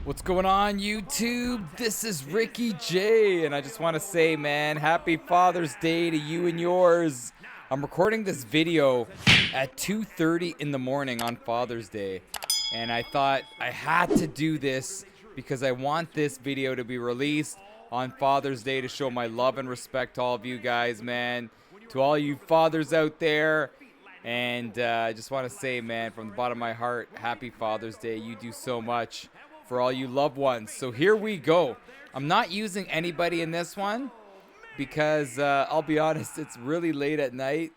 What's going on, YouTube? This is Ricky J, and I just want to say, man, happy Father's Day to you and yours. I'm recording this video at 2:30 in the morning on Father's Day, and I thought I had to do this because I want this video to be released on Father's Day to show my love and respect to all of you guys, man. To all you fathers out there. And I just want to say, man, from the bottom of my heart, happy Father's Day. You do so much for all you loved ones. So here we go. I'm not using anybody in this one because I'll be honest, it's really late at night.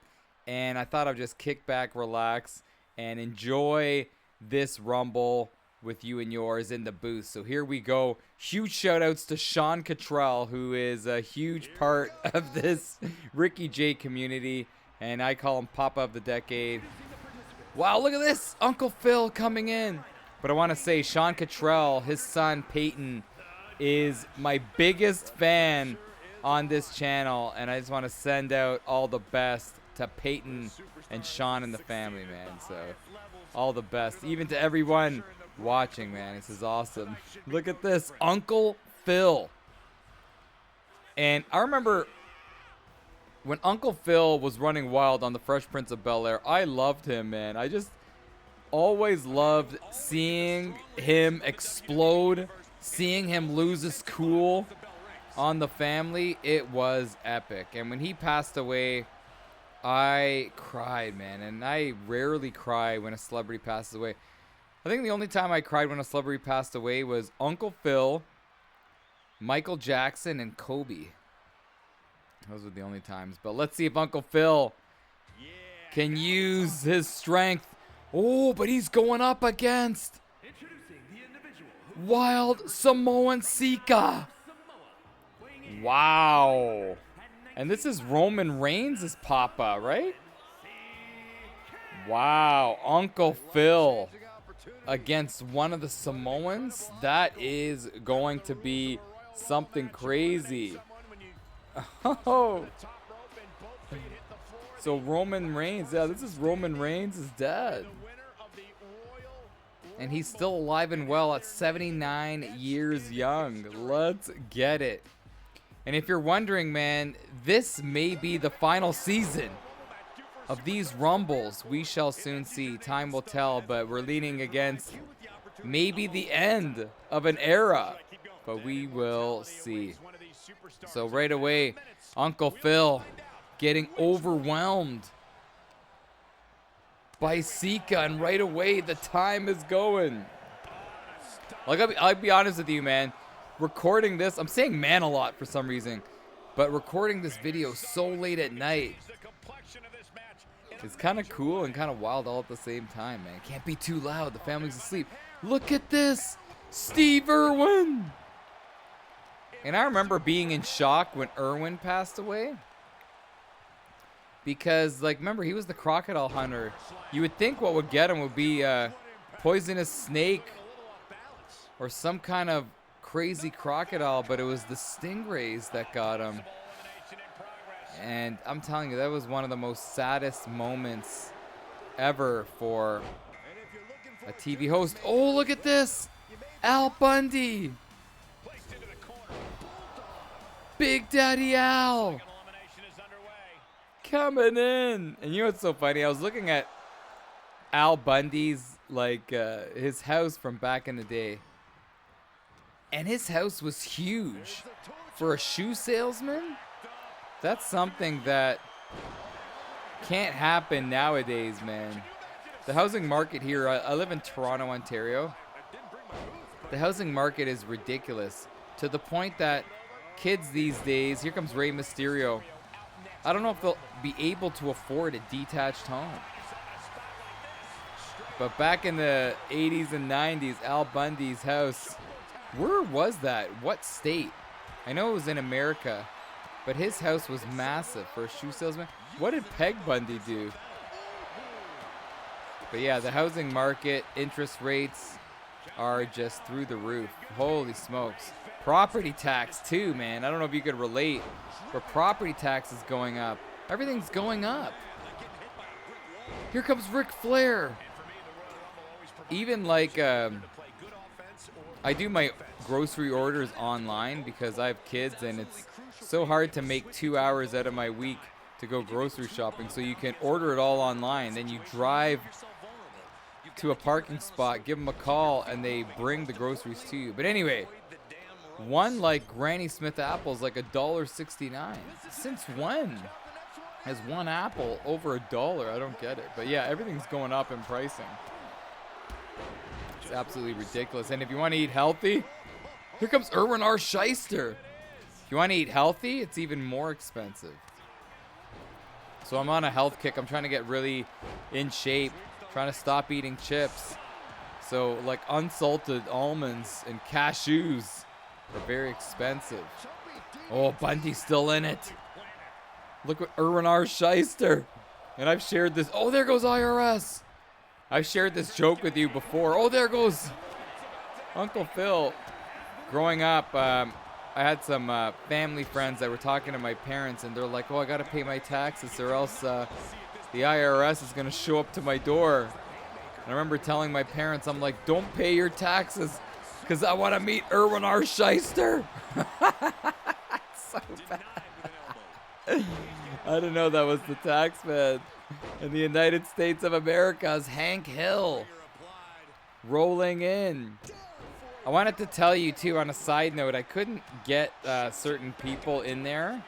And I thought I'd just kick back, relax, and enjoy this Rumble with you and yours in the booth. So here we go. Huge shout outs to Sean Cottrell, who is a huge part of this Ricky J community. And I call him Papa of the Decade. Wow, look at this. Uncle Phil coming in. But I want to say Sean Cottrell, his son Peyton, is my biggest fan on this channel. And I just want to send out all the best to Peyton and Sean and the family, man. So all the best. Even to everyone watching, man. This is awesome. Look at this. Uncle Phil. And I remember when Uncle Phil was running wild on the Fresh Prince of Bel-Air, I loved him, man. I just always loved seeing him explode, seeing him lose his cool on the family. It was epic. And when he passed away, I cried, man. And I rarely cry when a celebrity passes away. I think the only time I cried when a celebrity passed away was Uncle Phil, Michael Jackson, and Kobe. Those were the only times. But let's see if Uncle Phil can use his strength. Oh, but he's going up against Wild Samoan Sika. Wow. And this is Roman Reigns' papa, right? Wow. Uncle Phil against one of the Samoans. That is going to be something crazy. Oh, so Roman Reigns, yeah, this is Roman Reigns' dad. And he's still alive and well at 79 years young. Let's get it. And if you're wondering, man, this may be the final season of these Rumbles. We shall soon see. Time will tell, but we're leaning against maybe the end of an era. But we will see. So right away, Uncle Phil getting overwhelmed by Sika, and right away the time is going. Like I'll be honest with you, man. Recording this, I'm saying man a lot for some reason, but recording this video so late at night, it's kind of cool and kind of wild all at the same time, man. Can't be too loud. The family's asleep. Look at this, Steve Irwin. And I remember being in shock when Irwin passed away. Because, like, remember, he was the crocodile hunter. You would think what would get him would be a poisonous snake or some kind of crazy crocodile, but it was the stingrays that got him. And I'm telling you, that was one of the most saddest moments ever for a TV host. Oh, look at this. Al Bundy. Big Daddy Al coming in. And you know what's so funny? I was looking at Al Bundy's, like, his house from back in the day. And his house was huge. For a shoe salesman, that's something that can't happen nowadays, man. The housing market here, I live in Toronto, Ontario. The housing market is ridiculous. To the point that kids these days, here comes Rey Mysterio, I don't know if they'll be able to afford a detached home. But back in the 80s and 90s, Al Bundy's house, where was that? What state? I know it was in America, but his house was massive for a shoe salesman. What did Peg Bundy do? But yeah, the housing market, interest rates are just through the roof. Holy smokes. Property tax too, man. I don't know if you could relate, but property tax is going up. Everything's going up. Here comes Ric Flair. Even like I do my grocery orders online because I have kids and it's so hard to make 2 hours out of my week to go grocery shopping. So you can order it all online. Then you drive to a parking spot, give them a call, and they bring the groceries to you. But anyway, one like Granny Smith apples like $1.69. Since when has one apple over $1? I don't get it. But yeah, everything's going up in pricing. It's absolutely ridiculous. And if you want to eat healthy, here comes Erwin R. Shyster. If you want to eat healthy, it's even more expensive. So I'm on a health kick. I'm trying to get really in shape, trying to stop eating chips. So like unsalted almonds and cashews are very expensive. Oh, Bundy's still in it. Look what Erwin R. Shyster. And I've shared this. Oh, there goes IRS. I've shared this joke with you before. Oh, there goes Uncle Phil. Growing up, I had some family friends that were talking to my parents, and they're like, oh, I got to pay my taxes or else the IRS is going to show up to my door. And I remember telling my parents, I'm like, don't pay your taxes because I want to meet Erwin R. Shyster. So bad. I didn't know that was the tax man. In the United States of America's Hank Hill rolling in. I wanted to tell you too, on a side note, I couldn't get certain people in there.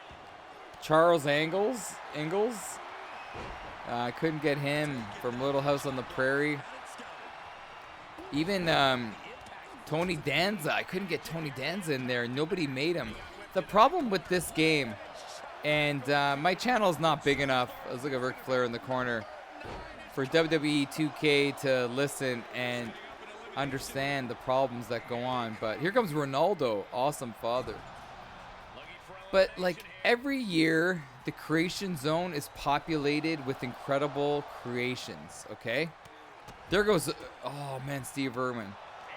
Charles Ingalls. I couldn't get him from Little House on the Prairie. Even Tony Danza. I couldn't get Tony Danza in there. Nobody made him. The problem with this game, and my channel is not big enough. I was looking at Ric Flair in the corner for WWE 2K to listen and understand the problems that go on. But here comes Ronaldo, awesome father. But like every year, the creation zone is populated with incredible creations. Okay, there goes. Oh man, Steve Irwin.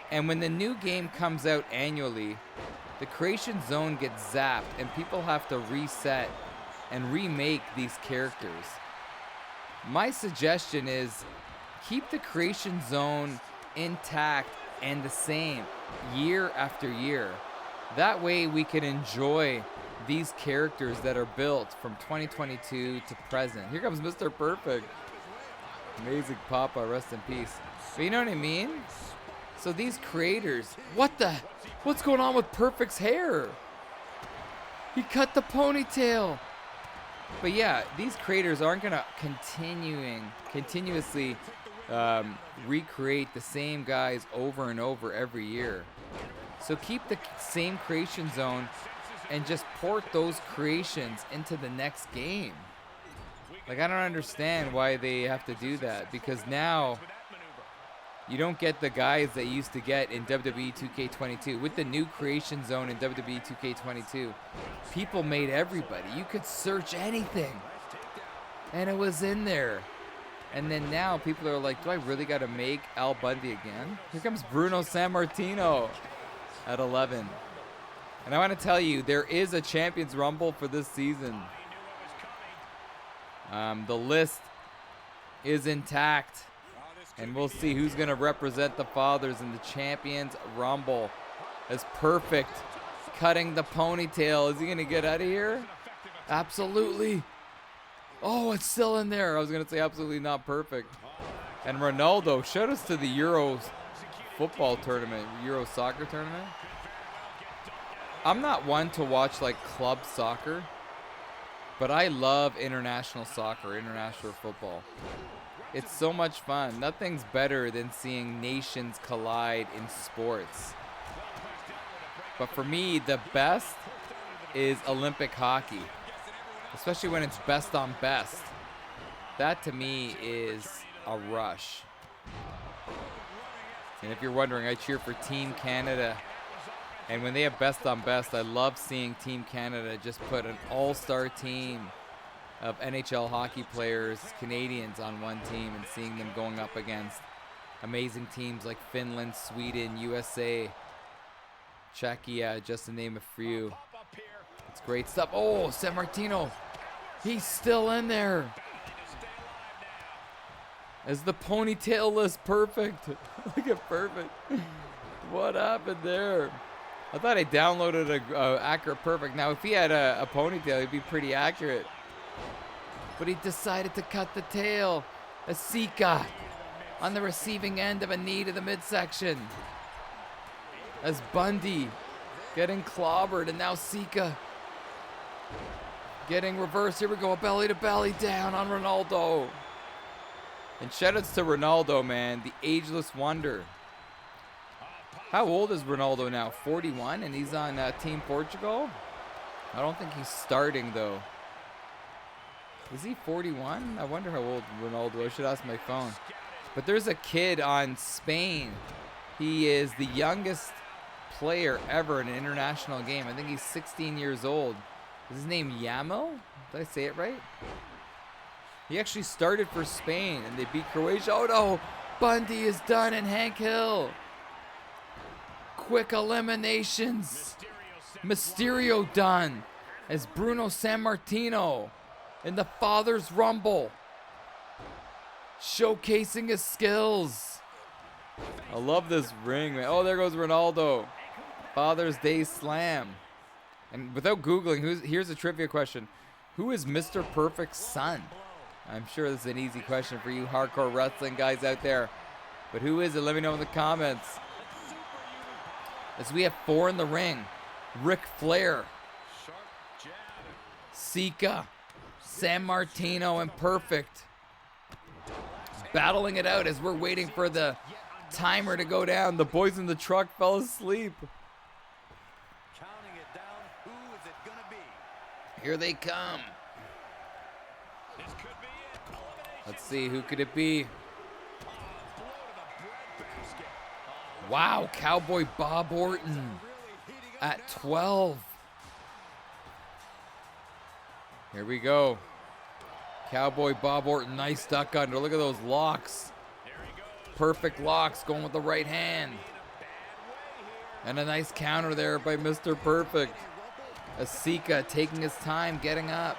And when the new game comes out annually, the creation zone gets zapped and people have to reset and remake these characters. My suggestion is keep the creation zone intact and the same year after year. That way we can enjoy these characters that are built from 2022 to present. Here comes Mr. Perfect. Amazing Papa, rest in peace. But you know what I mean? So these creators, what's going on with Perfect's hair? He cut the ponytail. But yeah, these creators aren't gonna continuously recreate the same guys over and over every year. So keep the same creation zone and just port those creations into the next game. Like, I don't understand why they have to do that, because now you don't get the guys that you used to get in WWE 2K22. With the new creation zone in WWE 2K22, people made everybody. You could search anything, and it was in there. And then now people are like, do I really got to make Al Bundy again? Here comes Bruno Sammartino at 11. And I want to tell you, there is a Champions Rumble for this season. The list is intact. And we'll see who's going to represent the fathers in the Champions Rumble. As Perfect cutting the ponytail. Is he going to get out of here? Absolutely. Oh, it's still in there. I was going to say absolutely not perfect. And Ronaldo, shout us to the Euro football tournament, Euro soccer tournament. I'm not one to watch like club soccer, but I love international soccer, international football. It's so much fun. Nothing's better than seeing nations collide in sports. But for me, the best is Olympic hockey, especially when it's best on best. That to me is a rush. And if you're wondering, I cheer for Team Canada. And when they have best on best, I love seeing Team Canada just put an all-star team of NHL hockey players, Canadians on one team, and seeing them going up against amazing teams like Finland, Sweden, USA, Czechia, just to name a few. It's great stuff. Oh, Sammartino, he's still in there. As the ponytail is perfect. Look at Perfect. What happened there? I thought I downloaded a accurate perfect. Now, if he had a ponytail, he'd be pretty accurate. But he decided to cut the tail. Asika on the receiving end of a knee to the midsection. As Bundy getting clobbered, and now Sika getting reversed. Here we go, a belly to belly down on Ronaldo. And shoutouts to Ronaldo, man, the ageless wonder. How old is Ronaldo now? 41, and he's on Team Portugal? I don't think he's starting, though. Is he 41? I wonder how old Ronaldo is. I should ask my phone. But there's a kid on Spain. He is the youngest player ever in an international game. I think he's 16 years old. Is his name Yamo? Did I say it right? He actually started for Spain, and they beat Croatia. Oh, no. Bundy is done, and Hank Hill. Quick eliminations. Mysterio done as Bruno Sammartino in the Father's Rumble, showcasing his skills. I love this ring, man. Oh, there goes Ronaldo. Father's Day Slam. And without Googling, here's a trivia question. Who is Mr. Perfect's son? I'm sure this is an easy question for you hardcore wrestling guys out there. But who is it? Let me know in the comments. As we have 4 in the ring. Ric Flair, Sika, Sammartino, and Perfect battling it out as we're waiting for the timer to go down. The boys in the truck fell asleep. Here they come. Let's see, who could it be? Wow, Cowboy Bob Orton at 12. Here we go. Cowboy Bob Orton, nice duck under. Look at those locks. Perfect locks, going with the right hand. And a nice counter there by Mr. Perfect. Asika taking his time, getting up.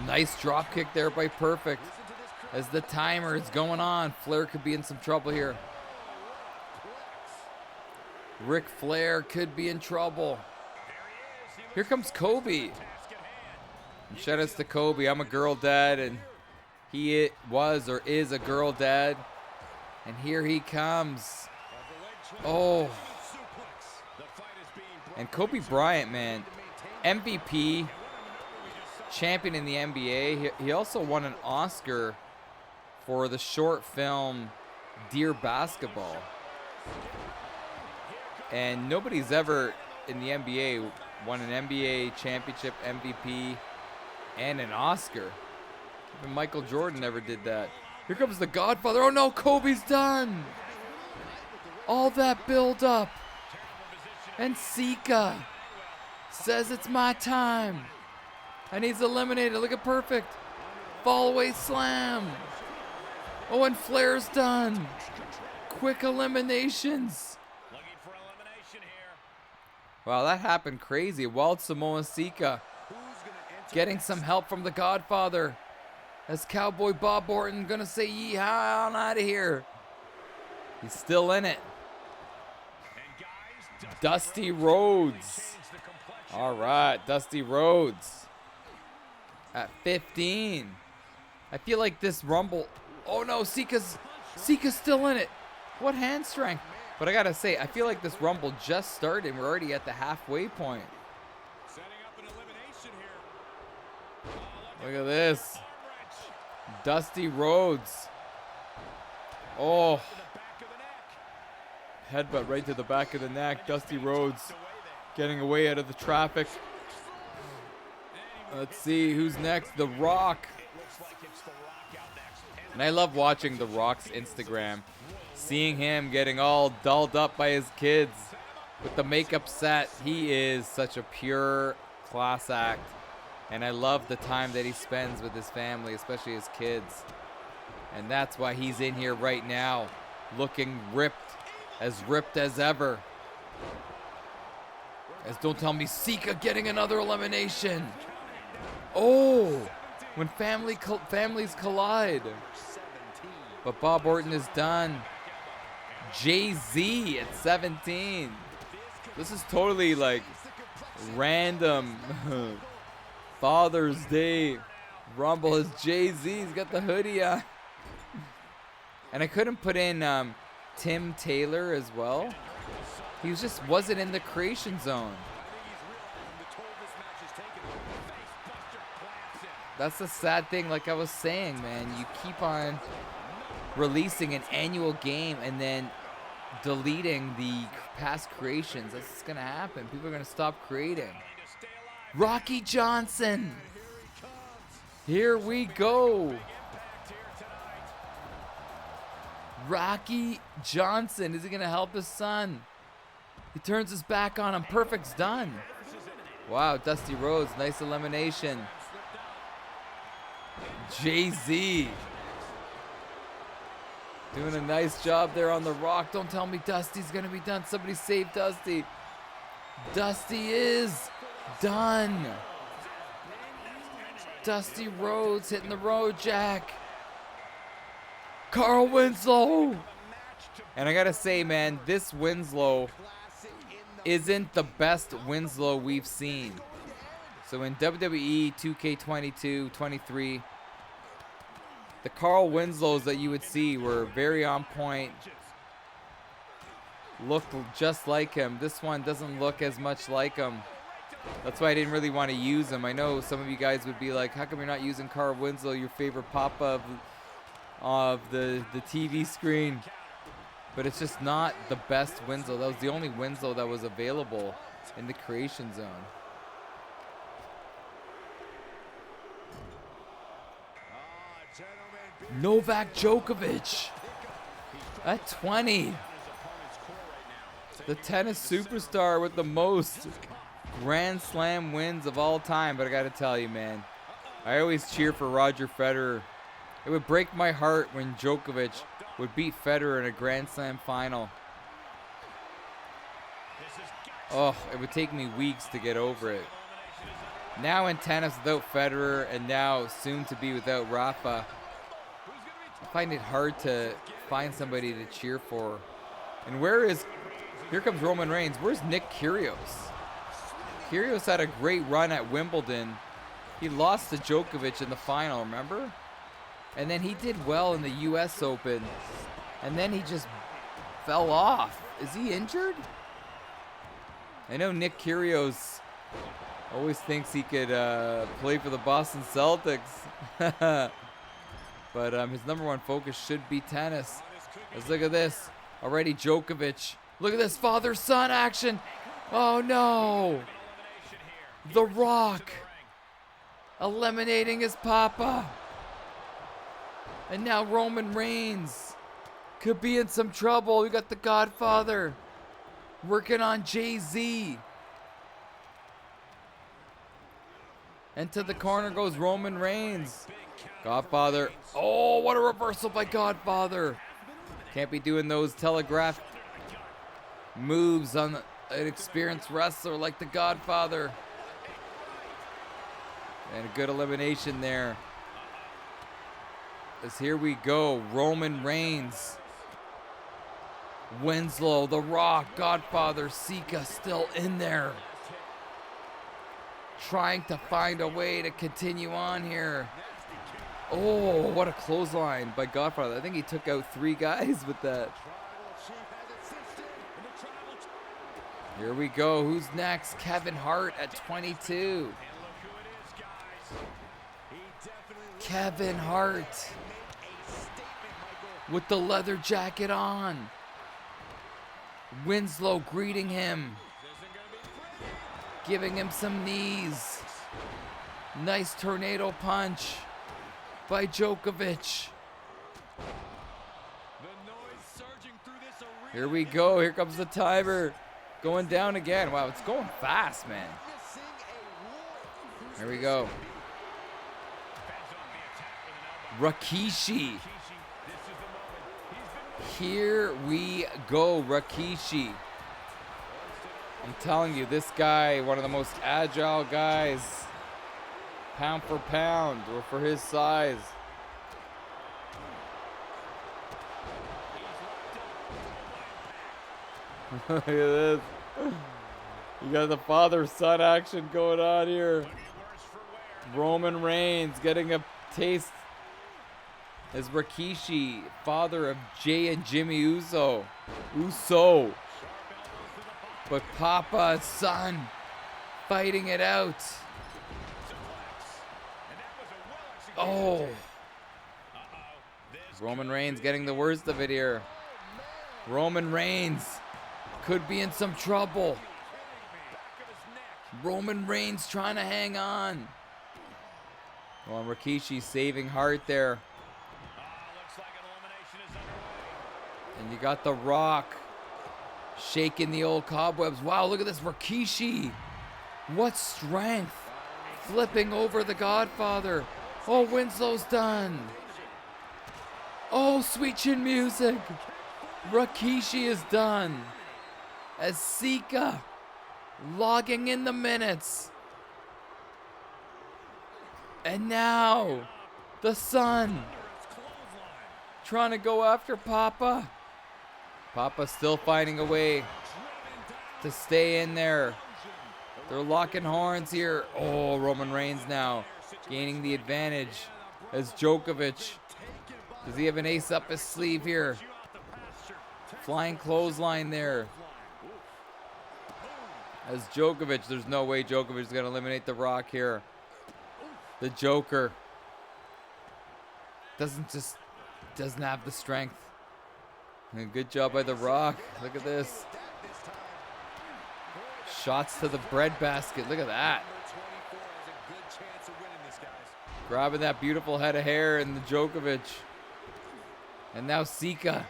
Nice drop kick there by Perfect. As the timer is going on, Flair could be in some trouble here. Ric Flair could be in trouble. Here comes Kobe. And shout outs to Kobe. I'm a girl dad, and he was or is a girl dad. And here he comes. Oh. And Kobe Bryant, man, MVP, champion in the NBA. He also won an Oscar for the short film Dear Basketball. And nobody's ever in the NBA won an NBA championship, MVP, and an Oscar. Even Michael Jordan never did that. Here comes the Godfather. Oh no, Kobe's done. All that build up. And Sika says it's my time. And he's eliminated. Look at Perfect. Fall away slam. Oh, and Flair's done. Quick eliminations. Wow, that happened crazy. Wild Samoa Sika getting some help from the Godfather. As Cowboy Bob Orton gonna say yeehaw on out of here. He's still in it. Dusty Rhodes. All right, Dusty Rhodes at 15. I feel like this Rumble. Oh no, Sika's still in it. What hand strength? But I gotta say, I feel like this Rumble just started and we're already at the halfway point. Look at this. Dusty Rhodes. Oh. Headbutt right to the back of the neck. Dusty Rhodes getting away out of the traffic. Let's see who's next. The Rock. And I love watching The Rock's Instagram. Seeing him getting all dolled up by his kids with the makeup set. He is such a pure class act. And I love the time that he spends with his family, especially his kids. And that's why he's in here right now, looking ripped as ever. As don't tell me Sika getting another elimination. Oh, when families collide. But Bob Orton is done. Jay-Z at 17. This is totally like random. Father's Day Rumble is Jay-Z. He's got the hoodie on. And I couldn't put in Tim Taylor as well. He wasn't in the creation zone. That's the sad thing, like I was saying, man. You keep on releasing an annual game and then deleting the past creations. That's what's gonna happen. People are gonna stop creating. Rocky Johnson. Here we go. Rocky Johnson. Is he gonna help his son? He turns his back on him. Perfect's done. Wow, Dusty Rhodes, nice elimination. Jay-Z doing a nice job there on the Rock. Don't tell me Dusty's gonna be done. Somebody save Dusty. Dusty is done. Dusty Rhodes hitting the road jack. Carl Winslow. And I gotta say, man, this Winslow isn't the best Winslow we've seen. So in WWE 2K22, 23, the Carl Winslows that you would see were very on point. Looked just like him. This one doesn't look as much like him. That's why I didn't really want to use him. I know some of you guys would be like, how come you're not using Carl Winslow, your favorite pop-up of the TV screen? But it's just not the best Winslow. That was the only Winslow that was available in the creation zone. Novak Djokovic at 20. The tennis superstar with the most Grand Slam wins of all time. But I got to tell you, man, I always cheer for Roger Federer. It would break my heart when Djokovic would beat Federer in a Grand Slam final. Oh, it would take me weeks to get over it. Now in tennis without Federer, and now soon to be without Rafa, I find it hard to find somebody to cheer for. And here comes Roman Reigns. Where's Nick Kyrgios? Kyrgios had a great run at Wimbledon. He lost to Djokovic in the final, remember? And then he did well in the US Open. And then he just fell off. Is he injured? I know Nick Kyrgios always thinks he could play for the Boston Celtics. But his number one focus should be tennis. Let's look at this. Already Djokovic. Look at this father-son action. Oh, no. The Rock eliminating his papa. And now Roman Reigns could be in some trouble. We got the Godfather working on Jay-Z. And to the corner goes Roman Reigns. Godfather. Oh, what a reversal by Godfather. Can't be doing those telegraphed moves on an experienced wrestler like the Godfather. And a good elimination there. As here we go. Roman Reigns. Winslow, The Rock, Godfather, Sika still in there. Trying to find a way to continue on here. Oh, what a clothesline by Godfather. I think he took out 3 guys with that. Here we go. Who's next? Kevin Hart at 22. Kevin Hart with the leather jacket on. Winslow greeting him. Giving him some knees. Nice tornado punch by Djokovic. Here we go. Here comes the timer. Going down again. Wow, it's going fast, man. Here we go. Rikishi. Here we go, Rikishi. I'm telling you, this guy, one of the most agile guys, pound for pound, or for his size. Look at this. You got the father-son action going on here. Roman Reigns getting a taste as Rikishi, father of Jay and Jimmy Uso. But Papa's son fighting it out. Oh. Roman Reigns getting the worst of it here. Roman Reigns could be in some trouble. Roman Reigns trying to hang on. Well, Rikishi saving Hart there. And you got The Rock shaking the old cobwebs. Wow, look at this Rikishi. What strength. Flipping over the Godfather. Oh, Winslow's done. Oh, sweet chin music. Rikishi is done. As Sika logging in the minutes. And now, the son trying to go after Papa. Papa's still finding a way to stay in there. They're locking horns here. Oh, Roman Reigns now gaining the advantage as Djokovic. Does he have an ace up his sleeve here? Flying clothesline there. As Djokovic, there's no way Djokovic is going to eliminate The Rock here. The Joker doesn't have the strength. And good job by The Rock. Look at this. Shots to the bread basket. Look at that. Grabbing that beautiful head of hair in the Djokovic. And now Sika.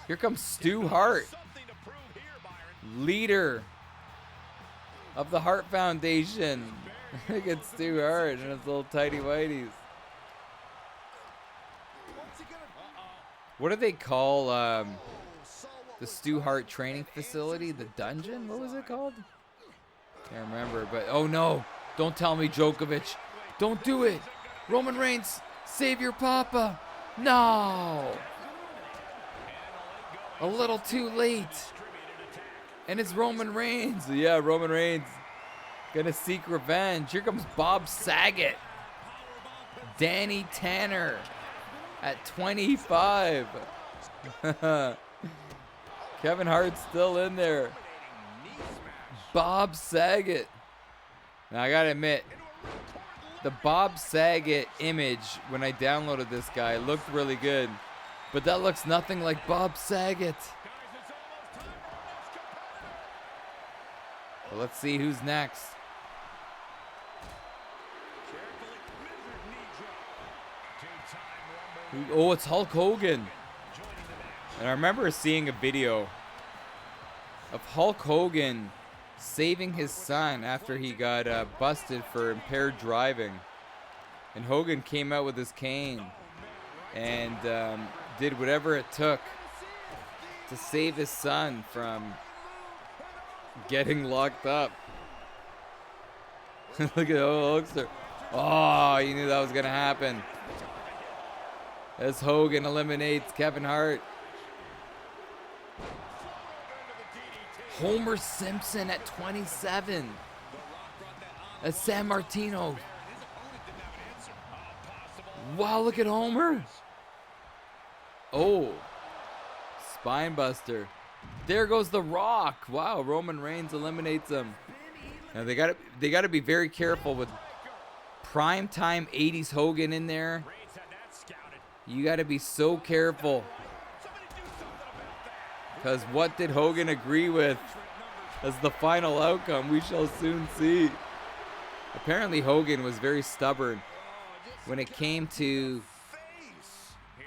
Here comes Stu Hart. Leader of the Hart Foundation. Look at Stu Hart and his little tighty whities. What do they call the Stu Hart training facility? The dungeon? What was it called? Can't remember, but oh no. Don't tell me Djokovic. Don't do it. Roman Reigns, save your Papa. No. A little too late. And it's Roman Reigns. Yeah, Roman Reigns gonna seek revenge. Here comes Bob Saget. Danny Tanner at 25. Kevin Hart's still in there. Bob Saget. Now I gotta admit, the Bob Saget image when I downloaded this guy looked really good. But that looks nothing like Bob Saget. Well, let's see who's next. Oh, it's Hulk Hogan. And I remember seeing a video of Hulk Hogan saving his son after he got busted for impaired driving. And Hogan came out with his cane and did whatever it took to save his son from getting locked up. Look at the old Hulkster. Oh, you knew that was going to happen. As Hogan eliminates Kevin Hart. Homer Simpson at 27. As San Martino. Wow, look at Homer. Oh, spine buster. There goes The Rock. Wow, Roman Reigns eliminates him. Now they gotta be very careful with primetime 80s Hogan in there. You gotta be so careful. Because what did Hogan agree with as the final outcome? We shall soon see. Apparently Hogan was very stubborn when it came to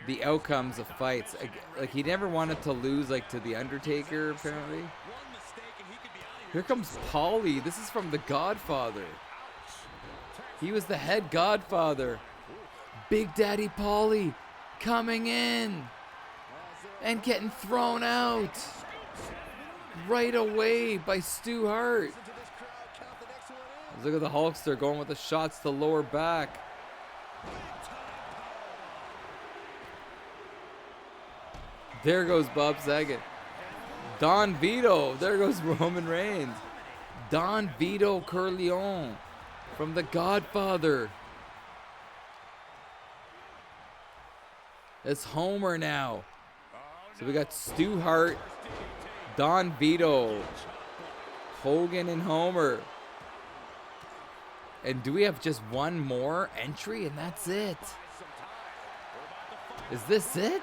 the outcomes of fights. Like he never wanted to lose like to The Undertaker, apparently. Here comes Paulie. This is from The Godfather. He was the head Godfather. Big Daddy Paulie coming in and getting thrown out right away by Stu Hart. Look at the Hulkster going with the shots to lower back. There goes Bob Saget. Don Vito. There goes Roman Reigns. Don Vito Corleone from The Godfather. It's Homer now. So we got Stu Hart, Don Vito, Hogan, and Homer. And do we have just one more entry and that's it? Is this it?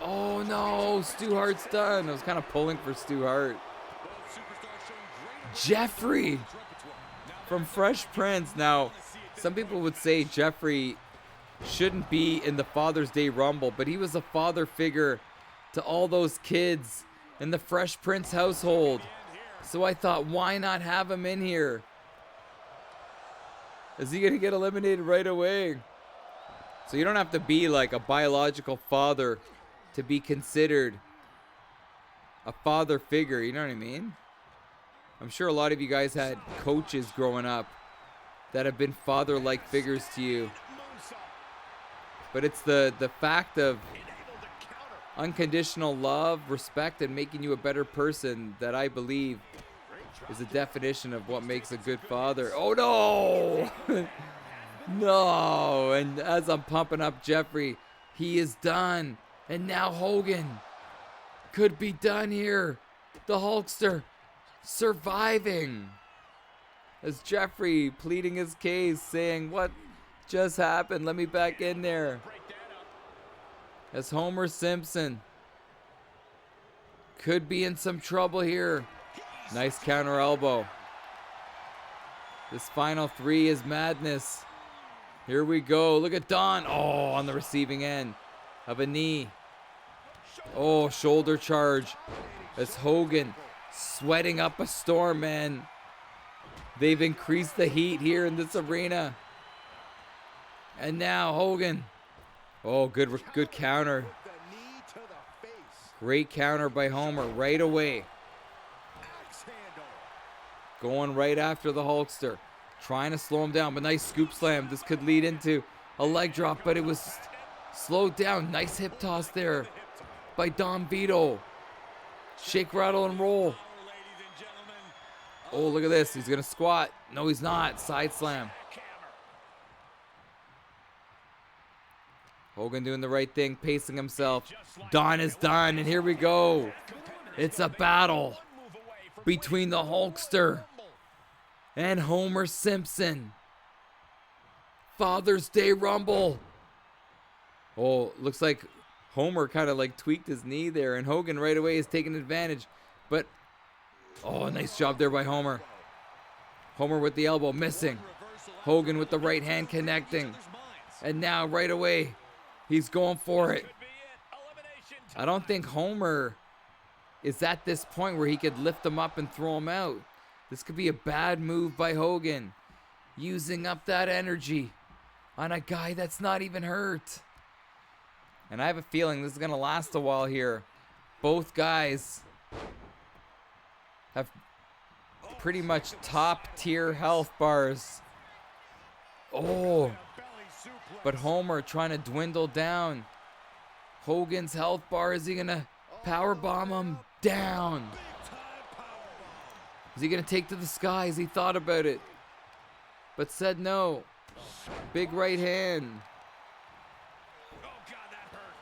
Oh no, Stu Hart's done. I was kind of pulling for Stu Hart. Jeffrey from Fresh Prince. Now, some people would say Jeffrey shouldn't be in the Father's Day Rumble, but he was a father figure to all those kids in the Fresh Prince household. So I thought, why not have him in here? Is he going to get eliminated right away? So you don't have to be like a biological father to be considered a father figure, you know what I mean? I'm sure a lot of you guys had coaches growing up that have been father-like figures to you. But it's the fact of unconditional love, respect, and making you a better person that I believe is a definition of what makes a good father. Oh no! No! And as I'm pumping up Jeffrey, he is done. And now Hogan could be done here. The Hulkster surviving. As Jeffrey pleading his case, saying, what just happened? Let me back in there. As Homer Simpson could be in some trouble here. Nice counter elbow. This final three is madness. Here we go. Look at Don. Oh, on the receiving end of a knee. Oh, shoulder charge. As Hogan sweating up a storm, man. They've increased the heat here in this arena. And now Hogan. Oh, good counter. Great counter by Homer right away. Going right after the Hulkster. Trying to slow him down, but nice scoop slam. This could lead into a leg drop, but it was slowed down. Nice hip toss there by Don Vito. Shake, rattle, and roll. Oh, look at this. He's going to squat. No, he's not. Side slam. Hogan doing the right thing, pacing himself. Don is done, and here we go. It's a battle between the Hulkster and Homer Simpson. Father's Day Rumble. Oh, looks like Homer kind of like tweaked his knee there, and Hogan right away is taking advantage. But, oh, nice job there by Homer. Homer with the elbow, missing. Hogan with the right hand connecting. And now right away, he's going for it. I don't think Homer is at this point where he could lift him up and throw him out. This could be a bad move by Hogan. Using up that energy on a guy that's not even hurt. And I have a feeling this is going to last a while here. Both guys have pretty much top tier health bars. Oh, but Homer trying to dwindle down Hogan's health bar. Is he going to power bomb him down? Is he going to take to the skies? He thought about it, but said no. Big right hand.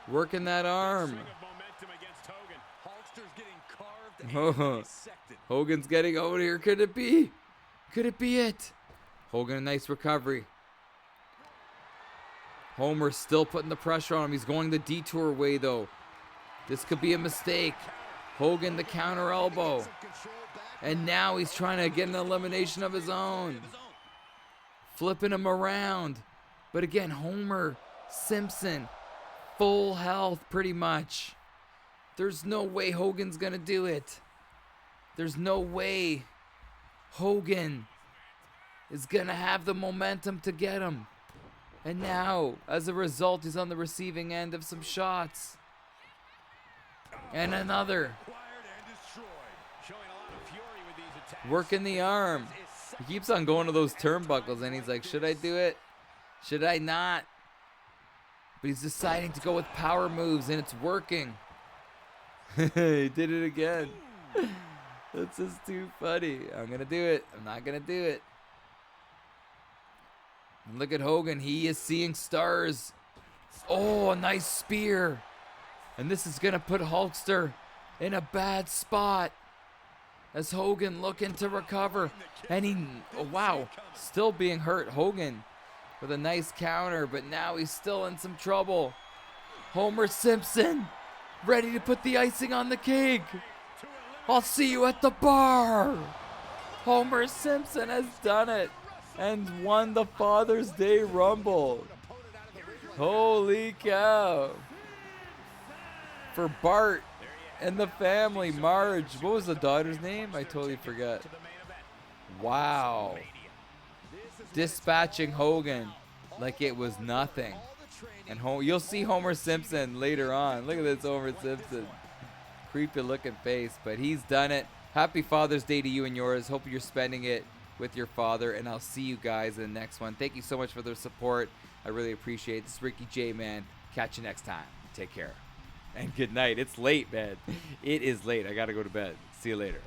Working that arm. Oh, Hogan's getting out here. Could it be? Could it be it? Hogan, a nice recovery. Homer's still putting the pressure on him. He's going the detour way, though. This could be a mistake. Hogan, the counter elbow. And now he's trying to get an elimination of his own. Flipping him around. But again, Homer Simpson, full health pretty much. There's no way Hogan's going to do it. There's no way Hogan is going to have the momentum to get him. And now, as a result, he's on the receiving end of some shots. And another. Working the arm. He keeps on going to those turnbuckles, and he's like, should I do it? Should I not? But he's deciding to go with power moves, and it's working. He did it again. That's just too funny. I'm gonna do it. I'm not gonna do it. And look at Hogan. He is seeing stars. Oh, a nice spear. And this is gonna put Hulkster in a bad spot as Hogan looking to recover. And he, oh, wow, still being hurt. Hogan with a nice counter, but now he's still in some trouble. Homer Simpson ready to put the icing on the cake. I'll see you at the bar. Homer Simpson has done it and won the Father's Day Rumble. Holy cow. For Bart and the family, Marge. What was the daughter's name? I totally forgot. Wow. Dispatching Hogan like it was nothing. And you'll see Homer Simpson later on. Look at this Homer Simpson. Creepy looking face, but he's done it. Happy Father's Day to you and yours. Hope you're spending it with your father, and I'll see you guys in the next one. Thank you so much for the support. I really appreciate it. This is Ricky J, man. Catch you next time. Take care. And good night. It's late, man. It is late. I got to go to bed. See you later.